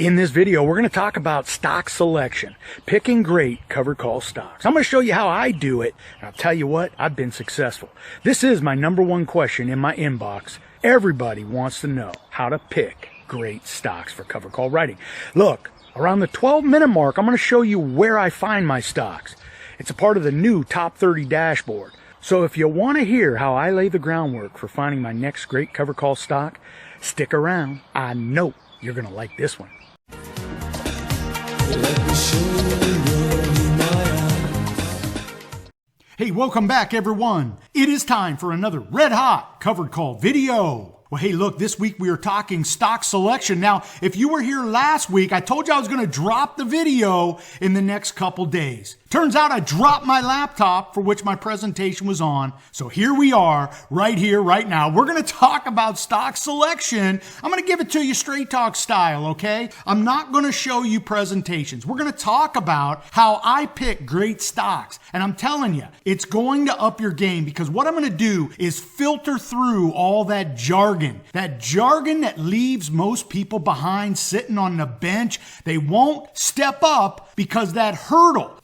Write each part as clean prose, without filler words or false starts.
In this video, we're going to talk about stock selection, picking great covered call stocks. I'm going to show you how I do it, and I'll tell you what, I've been successful. This is my number one question in my inbox. Everybody wants to know how to pick great stocks for covered call writing. Look, around the 12-minute mark, I'm going to show you where I find my stocks. It's a part of the new Top 30 dashboard. So if you want to hear how I lay the groundwork for finding my next great covered call stock, stick around. I know you're going to like this one. Hey, welcome back everyone. It is time for another red hot covered call video. Well, hey, look, this week we are talking stock selection. Now, if you were here last week, I told you I was going to drop the video in the next couple days. Turns out I dropped my laptop for which my presentation was on. So here we are, right here, right now. We're going to talk about stock selection. I'm going to give it to you straight talk style, okay? I'm not going to show you presentations. We're going to talk about how I pick great stocks. And I'm telling you, it's going to up your game because what I'm going to do is filter through all that jargon that leaves most people behind sitting on the bench. They won't step up because that hurdle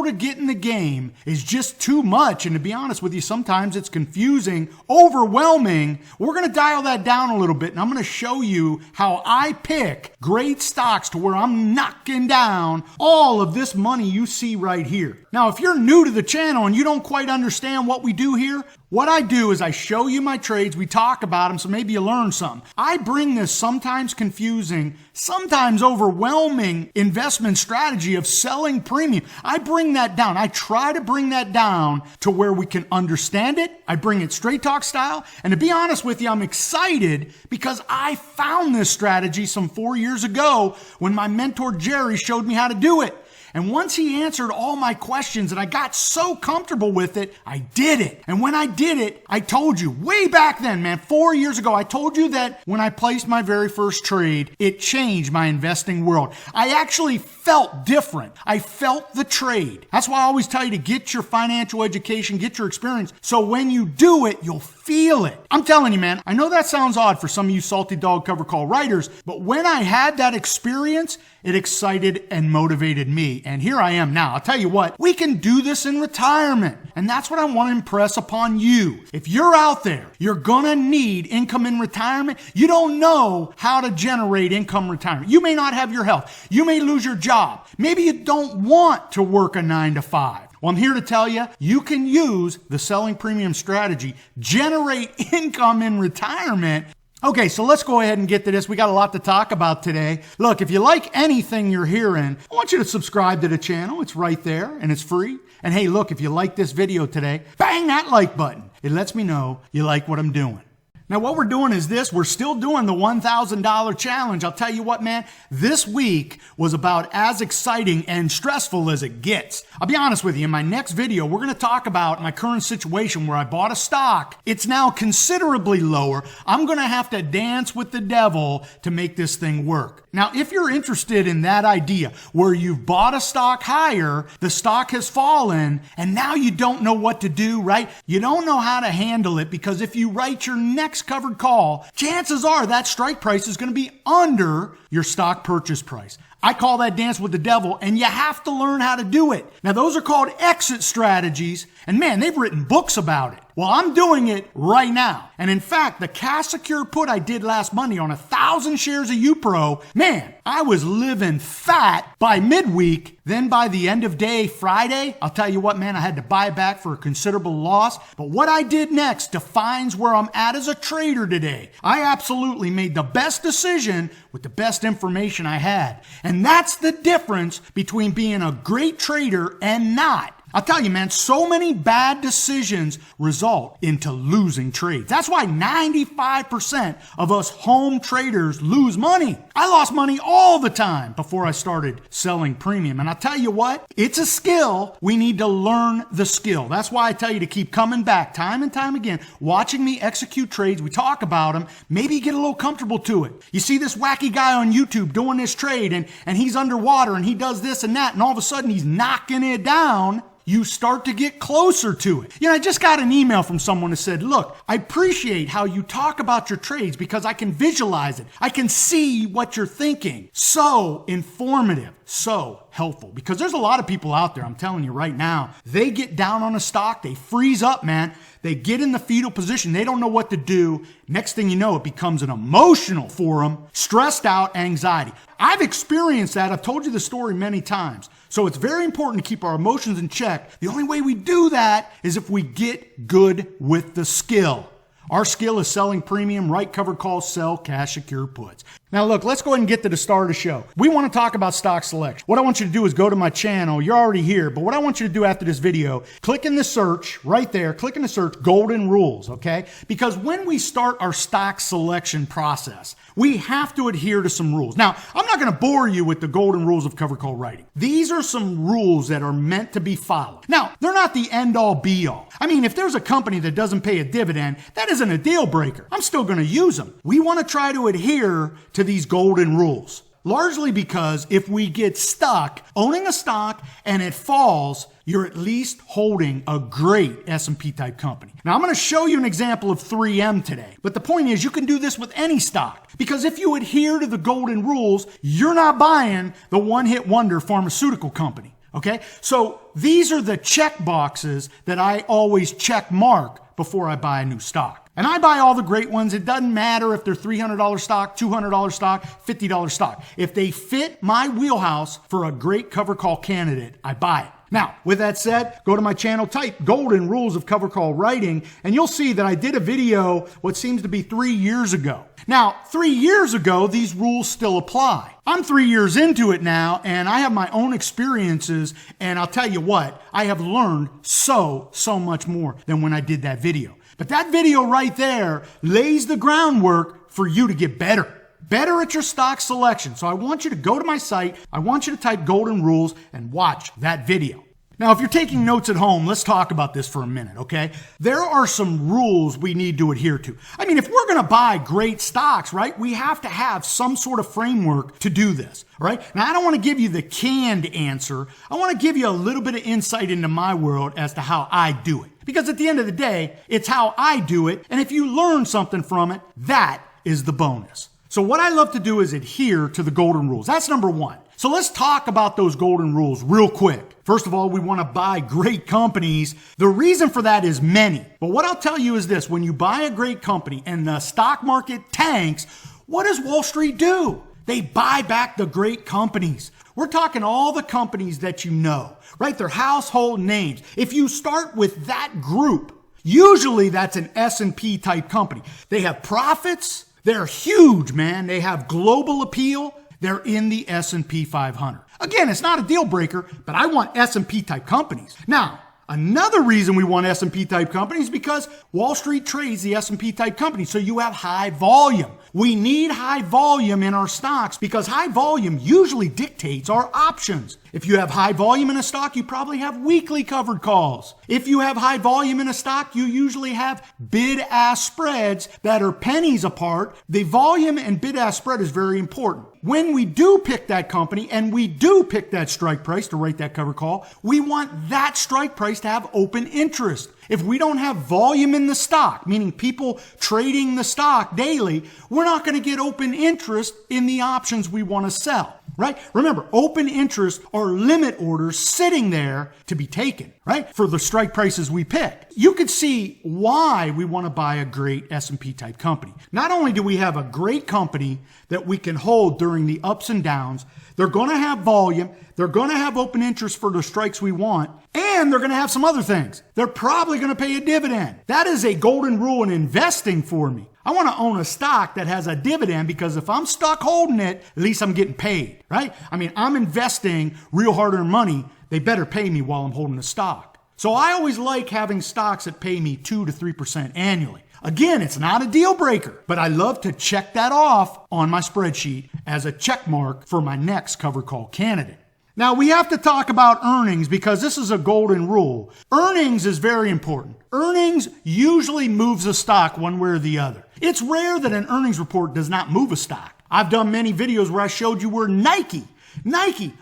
to get in the game is just too much. And to be honest with you, sometimes it's confusing, overwhelming. We're going to dial that down a little bit, and I'm going to show you how I pick great stocks to where I'm knocking down all of this money you see right here. Now, if you're new to the channel and you don't quite understand what we do here, what I do is I show you my trades, we talk about them, so maybe you learn something. I bring this sometimes confusing, sometimes overwhelming investment strategy of selling premium. I bring that down. I try to bring that down to where we can understand it. I bring it straight talk style. And to be honest with you, I'm excited because I found this strategy some 4 years ago when my mentor Jerry showed me how to do it. And once he answered all my questions and I got so comfortable with it, I did it. And when I did it, I told you way back then, man, 4 years ago, I told you that when I placed my very first trade, it changed my investing world. I actually felt different. I felt the trade. That's why I always tell you to get your financial education, get your experience. So when you do it, you'll feel it. I'm telling you, man, I know that sounds odd for some of you salty dog cover call writers, but when I had that experience, it excited and motivated me. And here I am now. I'll tell you what, we can do this in retirement. And that's what I want to impress upon you. If you're out there, you're going to need income in retirement. You don't know how to generate income retirement. You may not have your health. You may lose your job. Maybe you don't want to work a 9 to 5. Well, I'm here to tell you, you can use the selling premium strategy, generate income in retirement. Okay, so let's go ahead and get to this. We got a lot to talk about today. Look, if you like anything you're hearing, I want you to subscribe to the channel. It's right there and it's free. And hey, look, if you like this video today, bang that like button. It lets me know you like what I'm doing. Now, what we're doing is this. We're still doing the $1,000 challenge. I'll tell you what, man, this week was about as exciting and stressful as it gets. I'll be honest with you. In my next video, we're going to talk about my current situation where I bought a stock. It's now considerably lower. I'm going to have to dance with the devil to make this thing work. Now, if you're interested in that idea where you've bought a stock higher, the stock has fallen, and now you don't know what to do, right? You don't know how to handle it because if you write your next covered call, chances are that strike price is going to be under your stock purchase price. I call that dance with the devil, and you have to learn how to do it. Now, those are called exit strategies, and man, they've written books about it. Well, I'm doing it right now. And in fact, the cash secure put I did last Monday on 1,000 shares of UPRO, man, I was living fat by midweek. Then by the end of day Friday, I'll tell you what, man, I had to buy back for a considerable loss. But what I did next defines where I'm at as a trader today. I absolutely made the best decision with the best information I had. And that's the difference between being a great trader and not. I'll tell you, man, so many bad decisions result into losing trades. That's why 95% of us home traders lose money. I lost money all the time before I started selling premium. And I'll tell you what, it's a skill. We need to learn the skill. That's why I tell you to keep coming back time and time again, watching me execute trades. We talk about them. Maybe you get a little comfortable to it. You see this wacky guy on YouTube doing this trade and he's underwater and he does this and that. And all of a sudden he's knocking it down. you start to get closer to it. I just got an email from someone who said, look, I appreciate how you talk about your trades because I can visualize it. I can see what you're thinking. So informative, so helpful. Because there's a lot of people out there, I'm telling you right now, they get down on a stock, they freeze up, man. They get in the fetal position. They don't know what to do. Next thing you know, it becomes an emotional for them, stressed out, anxiety. I've experienced that. I've told you the story many times. So it's very important to keep our emotions in check. The only way we do that is if we get good with the skill. Our skill is selling premium, right covered calls, sell cash secure puts. Now look, let's go ahead and get to the start of the show. We want to talk about stock selection. What I want you to do is go to my channel. You're already here, but what I want you to do after this video, click in the search right there, click in the search Golden Rules, okay? Because when we start our stock selection process, we have to adhere to some rules. Now, I'm not going to bore you with the golden rules of covered call writing. These are some rules that are meant to be followed. Now, they're not the end all be all. I mean, if there's a company that doesn't pay a dividend, that isn't a deal breaker. I'm still going to use them. We want to try to adhere to these golden rules. Largely because if we get stuck owning a stock and it falls, you're at least holding a great S&P type company. Now I'm going to show you an example of 3M today. But the point is you can do this with any stock. Because if you adhere to the golden rules, you're not buying the one-hit wonder pharmaceutical company. Okay? So these are the check boxes that I always check mark before I buy a new stock. And I buy all the great ones. It doesn't matter if they're $300 stock, $200 stock, $50 stock. If they fit my wheelhouse for a great cover call candidate, I buy it. Now, with that said, go to my channel, type Golden Rules of Cover Call Writing, and you'll see that I did a video what seems to be 3 years ago. Now, 3 years ago, these rules still apply. I'm 3 years into it now, and I have my own experiences, and I'll tell you what, I have learned so much more than when I did that video. But that video right there lays the groundwork for you to get better at your stock selection. So I want you to go to my site. I want you to type Golden Rules and watch that video. Now, if you're taking notes at home, let's talk about this for a minute, okay? There are some rules we need to adhere to. I mean, if we're going to buy great stocks, right, we have to have some sort of framework to do this, all right? Now, I don't want to give you the canned answer. I want to give you a little bit of insight into my world as to how I do it. Because at the end of the day, it's how I do it. And if you learn something from it, that is the bonus. So what I love to do is adhere to the golden rules. That's number one. So let's talk about those golden rules real quick. First of all, we want to buy great companies. The reason for that is many. But what I'll tell you is this. When you buy a great company and the stock market tanks, what does Wall Street do? They buy back the great companies. We're talking all the companies that you know, right? They're household names. If you start with that group, usually that's an S&P type company. They have profits. They're huge, man. They have global appeal. They're in the S&P 500. Again, it's not a deal breaker, but I want S&P type companies. Now, another reason we want S&P type companies is because Wall Street trades the S&P type companies, so you have high volume. We need high volume in our stocks because high volume usually dictates our options. If you have high volume in a stock, you probably have weekly covered calls. If you have high volume in a stock, you usually have bid-ask spreads that are pennies apart. The volume and bid-ask spread is very important. When we do pick that company and we do pick that strike price to write that cover call, we want that strike price to have open interest. If we don't have volume in the stock, meaning people trading the stock daily, we're not going to get open interest in the options we want to sell, right? Remember, open interest are limit orders sitting there to be taken, right? For the strike prices we pick. You could see why we want to buy a great S&P type company. Not only do we have a great company that we can hold during the ups and downs, they're going to have volume, they're going to have open interest for the strikes we want, and they're going to have some other things. They're probably going to pay a dividend. That is a golden rule in investing for me. I want to own a stock that has a dividend because if I'm stuck holding it, at least I'm getting paid, right? I mean, I'm investing real hard-earned money. They better pay me while I'm holding the stock. So I always like having stocks that pay me 2 to 3% annually. Again, it's not a deal breaker, but I love to check that off on my spreadsheet as a check mark for my next cover call candidate. Now, we have to talk about earnings because this is a golden rule. Earnings is very important. Earnings usually moves a stock one way or the other. It's rare that an earnings report does not move a stock. I've done many videos where I showed you where Nike,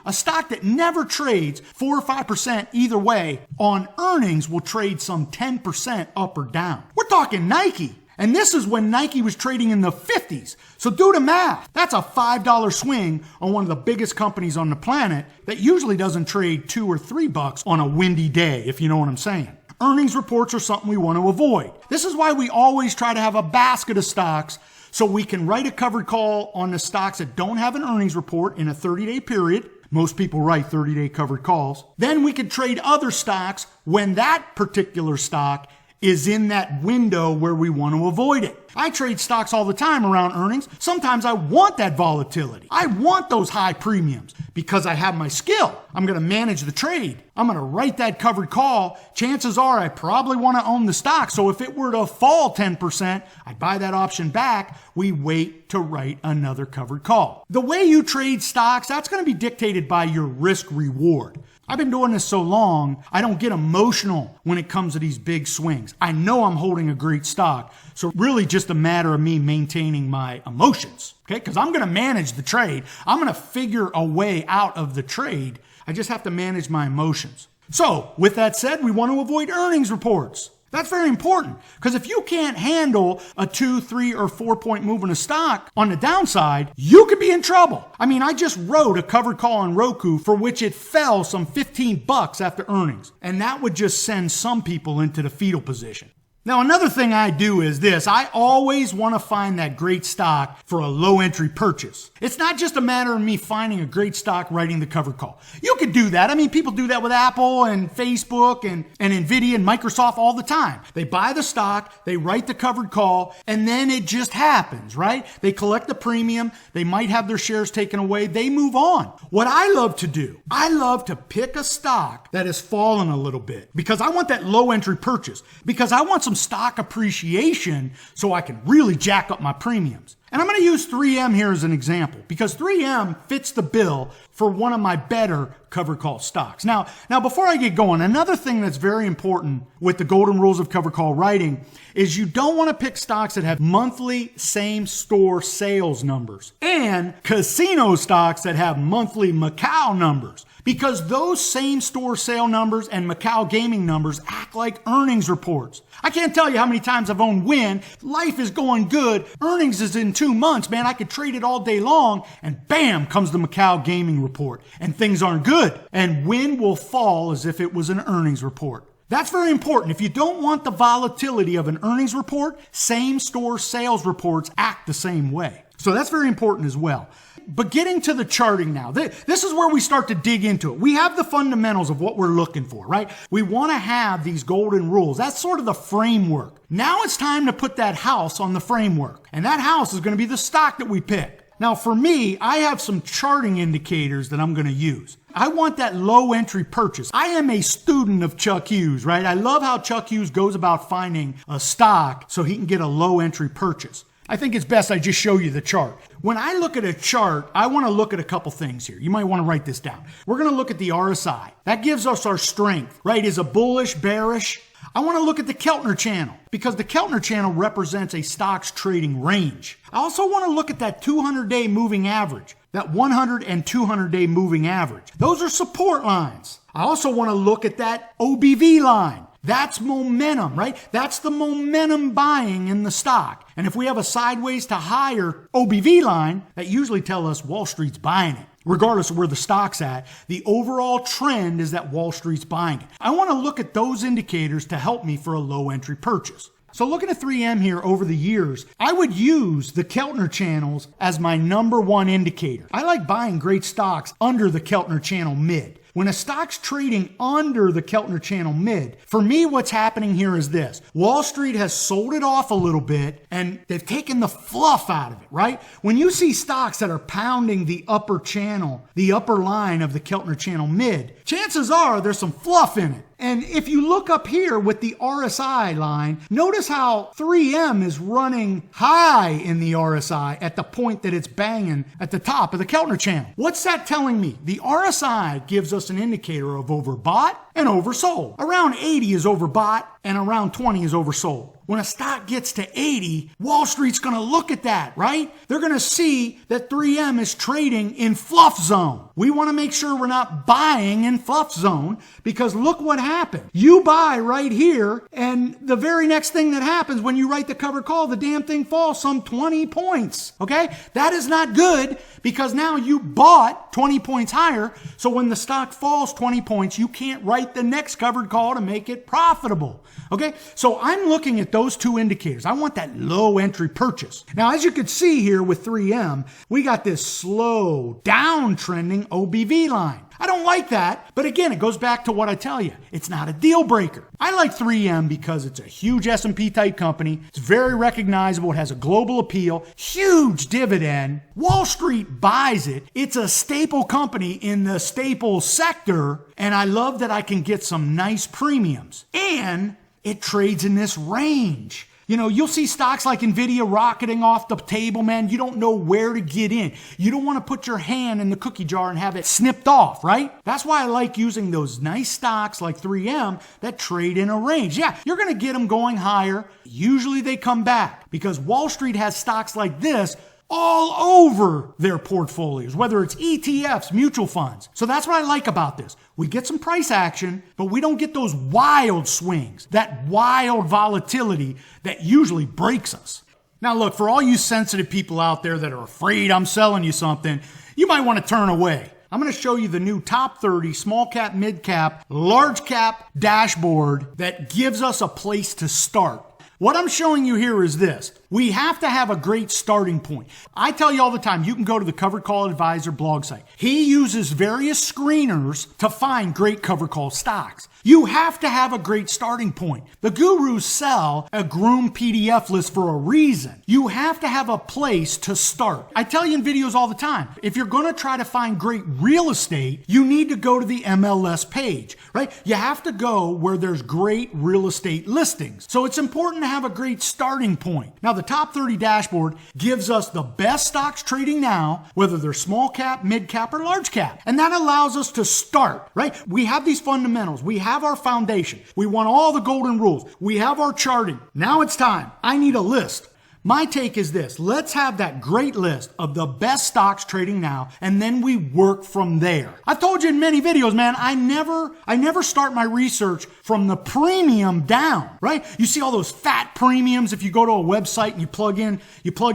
a stock that never trades 4 or 5% either way, on earnings will trade some 10% up or down. We're talking Nike. And this is when Nike was trading in the 50s. So do the math. That's a $5 swing on one of the biggest companies on the planet that usually doesn't trade $2 or $3 on a windy day, if you know what I'm saying. Earnings reports are something we want to avoid. This is why we always try to have a basket of stocks so we can write a covered call on the stocks that don't have an earnings report in a 30-day period. Most people write 30-day covered calls. Then we can trade other stocks when that particular stock is in that window where we want to avoid it. I trade stocks all the time around earnings. Sometimes I want that volatility. I want those high premiums because I have my skill. I'm going to manage the trade. I'm going to write that covered call. Chances are I probably want to own the stock. So if it were to fall 10%, I'd buy that option back. We wait to write another covered call. The way you trade stocks, that's going to be dictated by your risk reward. I've been doing this so long, I don't get emotional when it comes to these big swings. I know I'm holding a great stock, so really just a matter of me maintaining my emotions, okay? Because I'm going to manage the trade. I'm going to figure a way out of the trade. I just have to manage my emotions. So, with that said, we want to avoid earnings reports. That's very important because if you can't handle a 2, 3, or 4 point move in a stock on the downside, you could be in trouble. I mean, I just wrote a covered call on Roku for which it fell some $15 after earnings. And that would just send some people into the fetal position. Now, another thing I do is this. I always want to find that great stock for a low entry purchase. It's not just a matter of me finding a great stock, writing the covered call. You could do that. I mean, people do that with Apple and Facebook and Nvidia and Microsoft all the time. They buy the stock, they write the covered call, and then it just happens, right? They collect the premium. They might have their shares taken away. They move on. What I love to do, I love to pick a stock that has fallen a little bit because I want that low entry purchase, because I want some stock appreciation so I can really jack up my premiums. And I'm going to use 3M here as an example because 3M fits the bill for one of my better covered call stocks. Now before I get going, another thing that's very important with the golden rules of covered call writing is you don't want to pick stocks that have monthly same store sales numbers and casino stocks that have monthly Macau numbers. Because those same store sale numbers and Macau gaming numbers act like earnings reports. I can't tell you how many times I've owned Wynn. Life is going good. Earnings is in 2 months, man. I could trade it all day long and bam comes the Macau gaming report and things aren't good. And Wynn will fall as if it was an earnings report. That's very important. If you don't want the volatility of an earnings report, same store sales reports act the same way. So that's very important as well. But getting to the charting now, this is where we start to dig into it. We have the fundamentals of what we're looking for, right? We want to have these golden rules. That's sort of the framework. Now it's time to put that house on the framework. And that house is going to be the stock that we pick. Now for me, I have some charting indicators that I'm going to use. I want that low entry purchase. I am a student of Chuck Hughes, right? I love how Chuck Hughes goes about finding a stock so he can get a low entry purchase. I think it's best I just show you the chart. When I look at a chart, I want to look at a couple things here. You might want to write this down. We're going to look at the RSI. That gives us our strength, right? Is a bullish, bearish? I want to look at the Keltner channel because the Keltner channel represents a stock's trading range. I also want to look at that 200-day moving average, that 100 and 200-day moving average. Those are support lines. I also want to look at that OBV line. That's momentum, right? That's the momentum buying in the stock. And if we have a sideways to higher OBV line, that usually tell us Wall Street's buying it. Regardless of where the stock's at, the overall trend is that Wall Street's buying it. I want to look at those indicators to help me for a low entry purchase. So looking at 3M here over the years, I would use the Keltner channels as my number one indicator. I like buying great stocks under the Keltner channel mid. When a stock's trading under the Keltner channel mid, for me, what's happening here is this. Wall Street has sold it off a little bit and they've taken the fluff out of it, right? When you see stocks that are pounding the upper channel, the upper line of the Keltner channel mid, chances are there's some fluff in it. And if you look up here with the RSI line, notice how 3M is running high in the RSI at the point that it's banging at the top of the Keltner channel. What's that telling me? The RSI gives us an indicator of overbought and oversold. Around 80 is overbought and around 20 is oversold. when a stock gets to 80, Wall Street's going to look at that, right? They're going to see that 3M is trading in fluff zone. We want to make sure we're not buying in fluff zone, because look what happened. You buy right here, and the very next thing that happens when you write the covered call, the damn thing falls some 20 points, okay? That is not good, because now you bought 20 points higher, so when the stock falls 20 points, you can't write the next covered call to make it profitable, okay? So I'm looking at those two indicators. I want that low entry purchase. Now, as you can see here with 3M, we got this slow downtrending OBV line. I don't like that, but again, it goes back to what I tell you. It's not a deal breaker. I like 3M because it's a huge S&P type company. It's very recognizable. It has a global appeal, huge dividend. Wall Street buys it. It's a staple company in the staple sector, and I love that I can get some nice premiums. And it trades in this range. You know, you'll see stocks like Nvidia rocketing off the table, man. You don't know where to get in. You don't want to put your hand in the cookie jar and have it snipped off, right? That's why I like using those nice stocks like 3M that trade in a range. Yeah, you're going to get them going higher. Usually they come back because Wall Street has stocks like this all over their portfolios, whether it's ETFs, mutual funds. So that's what I like about this. We get some price action, but we don't get those wild swings, that wild volatility that usually breaks us. Now look, for all you sensitive people out there that are afraid I'm selling you something, you might want to turn away. I'm going to show you the new top 30 small cap, mid cap, large cap dashboard that gives us a place to start. What I'm showing you here is this. We have to have a great starting point. I tell you all the time, you can go to the Covered Call Advisor blog site. He uses various screeners to find great covered call stocks. You have to have a great starting point. The gurus sell a Groom PDF list for a reason. You have to have a place to start. I tell you in videos all the time, if you're going to try to find great real estate, you need to go to the MLS page, right? You have to go where there's great real estate listings. So it's important to have a great starting point. Now, the top 30 dashboard gives us the best stocks trading now, whether they're small cap, mid cap, or large cap. And that allows us to start, right? We have these fundamentals. We have our foundation. We want all the golden rules. We have our charting. Now it's time. I need a list. My take is this. Let's have that great list of the best stocks trading now, and then we work from there. I've told you in many videos, man, I never start my research from the premium down, right? You see all those fat premiums if you go to a website and you plug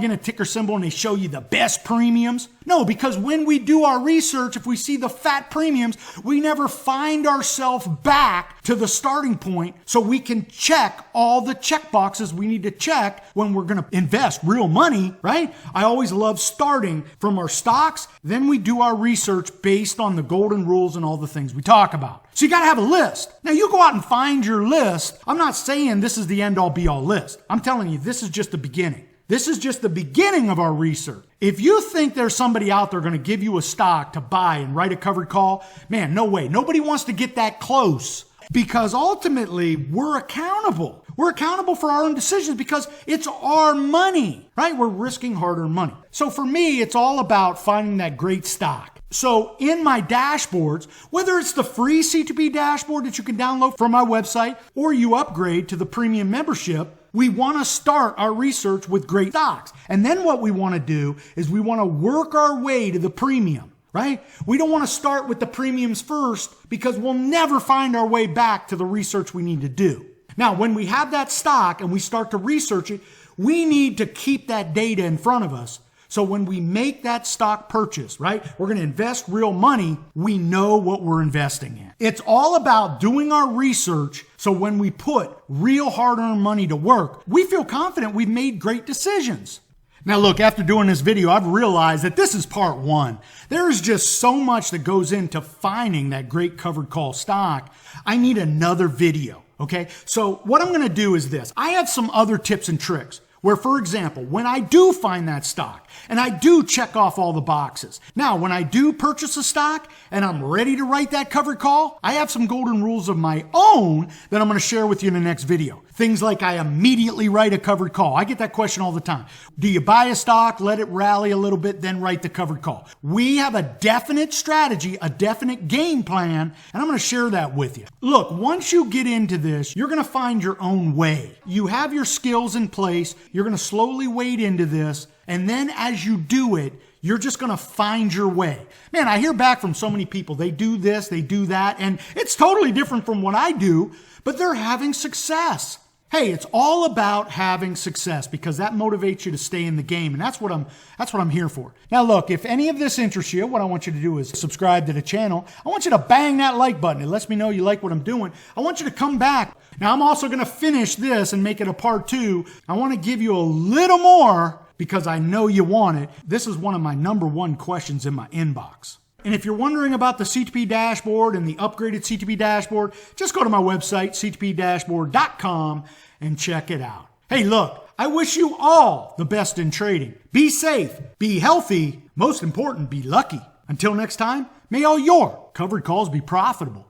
in a ticker symbol and they show you the best premiums. No, because when we do our research, if we see the fat premiums, we never find ourselves back to the starting point so we can check all the check boxes we need to check when we're going to invest real money, right? I always love starting from our stocks, then we do our research based on the golden rules and all the things we talk about. So you got to have a list. Now you go out and find your list. I'm not saying this is the end all be all list. I'm telling you, this is just the beginning. This is just the beginning of our research. If you think there's somebody out there going to give you a stock to buy and write a covered call, man, no way. Nobody wants to get that close because ultimately we're accountable. We're accountable for our own decisions because it's our money, right? We're risking hard-earned money. So for me, it's all about finding that great stock. So in my dashboards, whether it's the free C2P dashboard that you can download from my website or you upgrade to the premium membership, we want to start our research with great stocks. And then what we want to do is we want to work our way to the premium, right? We don't want to start with the premiums first because we'll never find our way back to the research we need to do. Now, when we have that stock and we start to research it, we need to keep that data in front of us. So when we make that stock purchase, right, we're going to invest real money, we know what we're investing in. It's all about doing our research so when we put real hard-earned money to work, we feel confident we've made great decisions. Now look, after doing this video, I've realized that this is part one. There is just so much that goes into finding that great covered call stock. I need another video, okay? So what I'm going to do is this. I have some other tips and tricks. where, for example, when I do find that stock and I do check off all the boxes, now when I do purchase a stock and I'm ready to write that covered call, I have some golden rules of my own that I'm going to share with you in the next video. Things like I immediately write a covered call. I get that question all the time. Do you buy a stock, let it rally a little bit, then write the covered call? We have a definite strategy, a definite game plan, and I'm going to share that with you. Look, once you get into this, you're going to find your own way. You have your skills in place. You're going to slowly wade into this, and then as you do it, you're just going to find your way. Man, I hear back from so many people. They do this, they do that, and it's totally different from what I do, but they're having success. Hey, it's all about having success because that motivates you to stay in the game, and that's what I'm here for. Now look, if any of this interests you, what I want you to do is subscribe to the channel. I want you to bang that like button. It lets me know you like what I'm doing. I want you to come back. Now I'm also going to finish this and make it a part 2. I want to give you a little more because I know you want it. This is one of my number 1 questions in my inbox. And if you're wondering about the CTP dashboard and the upgraded CTP dashboard, just go to my website, ctpdashboard.com, and check it out. Hey, look, I wish you all the best in trading. Be safe, be healthy, most important, be lucky. Until next time, may all your covered calls be profitable.